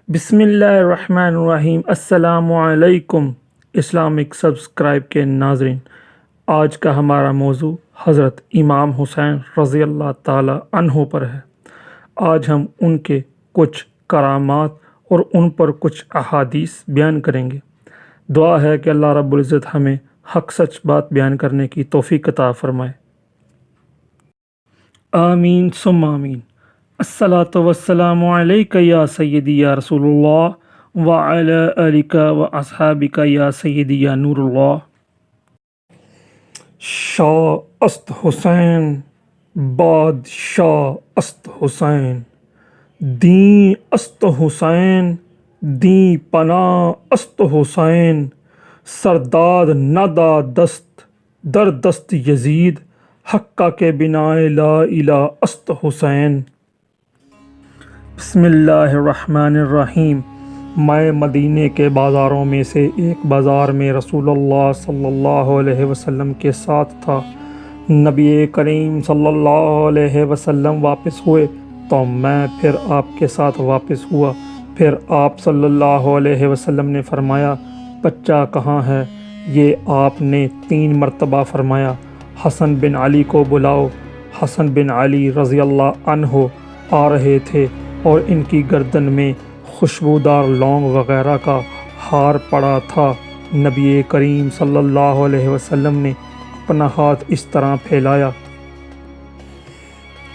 بسم اللہ الرحمن الرحیم۔ السلام علیکم اسلامک سبسکرائب کے ناظرین، آج کا ہمارا موضوع حضرت امام حسین رضی اللہ تعالی عنہ پر ہے۔ آج ہم ان کے کچھ کرامات اور ان پر کچھ احادیث بیان کریں گے۔ دعا ہے کہ اللہ رب العزت ہمیں حق سچ بات بیان کرنے کی توفیق عطا فرمائے۔ آمین ثم آمین۔ الصلاۃ والسلام علیک یا سیدی یا رسول اللہ وعلی آلک و اصحابک یا سیدی یا نور اللہ۔ شاہ است حسین بادشاہ است حسین، دین است حسین دین پناہ است حسین، سرداد ندا دست در دست یزید، حقہ کے بنا لا الہ است حسین۔ بسم اللہ الرحمن الرحیم۔ میں مدینے کے بازاروں میں سے ایک بازار میں رسول اللہ صلی اللہ علیہ وسلم کے ساتھ تھا۔ نبی کریم صلی اللہ علیہ وسلم واپس ہوئے تو میں پھر آپ کے ساتھ واپس ہوا۔ پھر آپ صلی اللہ علیہ وسلم نے فرمایا، بچہ کہاں ہے؟ یہ آپ نے 3 مرتبہ فرمایا۔ حسن بن علی کو بلاؤ۔ حسن بن علی رضی اللہ عنہ آ رہے تھے اور ان کی گردن میں خوشبودار لونگ وغیرہ کا ہار پڑا تھا۔ نبی کریم صلی اللہ علیہ وسلم نے اپنا ہاتھ اس طرح پھیلایا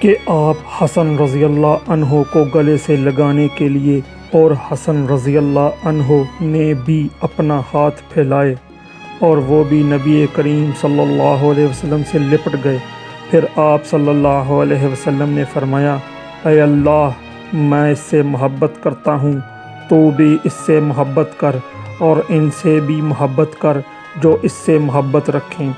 کہ آپ حسن رضی اللہ عنہ کو گلے سے لگانے کے لیے، اور حسن رضی اللہ عنہ نے بھی اپنا ہاتھ پھیلائے اور وہ بھی نبی کریم صلی اللہ علیہ وسلم سے لپٹ گئے۔ پھر آپ صلی اللہ علیہ وسلم نے فرمایا، اے اللہ، میں اس سے محبت کرتا ہوں، تو بھی اس سے محبت کر اور ان سے بھی محبت کر جو اس سے محبت رکھیں۔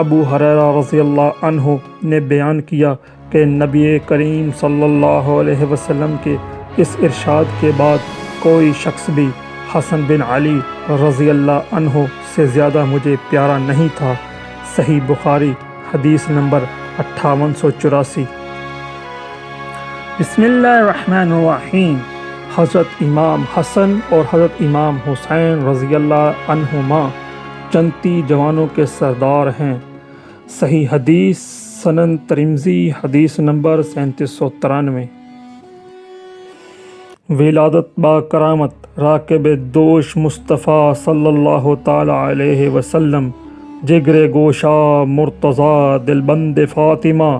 ابو ہریرہ رضی اللہ عنہ نے بیان کیا کہ نبی کریم صلی اللہ علیہ وسلم کے اس ارشاد کے بعد کوئی شخص بھی حسن بن علی رضی اللہ عنہ سے زیادہ مجھے پیارا نہیں تھا۔ صحیح بخاری حدیث نمبر 5884۔ بسم اللہ الرحمن الرحیم۔ حضرت امام حسن اور حضرت امام حسین رضی اللہ عنہما جنتی جوانوں کے سردار ہیں۔ صحیح حدیث سنن ترمذی حدیث نمبر 3793۔ ولادت با کرامت راکب دوش مصطفیٰ صلی اللہ تعالی علیہ وسلم، جگر گوشا مرتضیٰ دلبند فاطمہ،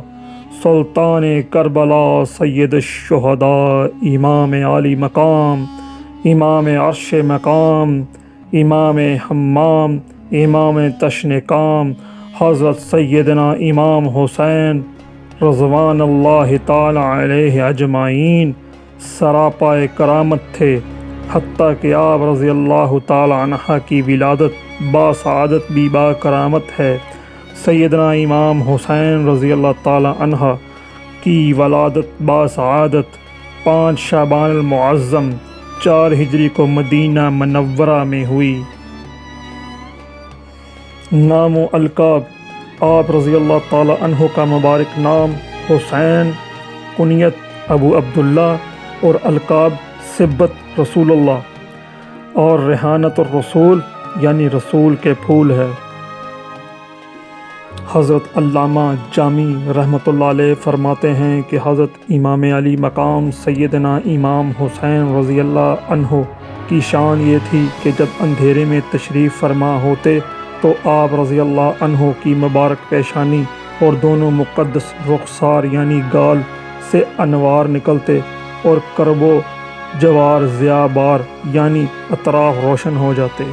سلطان کربلا سید الشہداء، امام عالی مقام، امام عرش مقام، امام حمام، امام تشن کام، حضرت سیدنا امام حسین رضوان اللہ تعالی علیہ اجمعین سراپا کرامت تھے، حتیٰ کہ آپ رضی اللہ تعالی عنہ کی ولادت باسعادت بھی با کرامت ہے۔ سیدنا امام حسین رضی اللہ تعالی عنہ کی ولادت باسعادت 5 شعبان المعظم 4 ہجری کو مدینہ منورہ میں ہوئی۔ نام و القاب: آپ رضی اللہ تعالی عنہ کا مبارک نام حسین، کنیت ابو عبداللہ اور القاب صبت رسول اللہ اور ریحانۃ الرسول یعنی رسول کے پھول ہے۔ حضرت علامہ جامی رحمۃ اللہ علیہ فرماتے ہیں کہ حضرت امام علی مقام سیدنا امام حسین رضی اللہ عنہ کی شان یہ تھی کہ جب اندھیرے میں تشریف فرما ہوتے تو آپ رضی اللہ عنہ کی مبارک پیشانی اور دونوں مقدس رخسار یعنی گال سے انوار نکلتے اور کرب و جوار ضیاء بار یعنی اطراف روشن ہو جاتے۔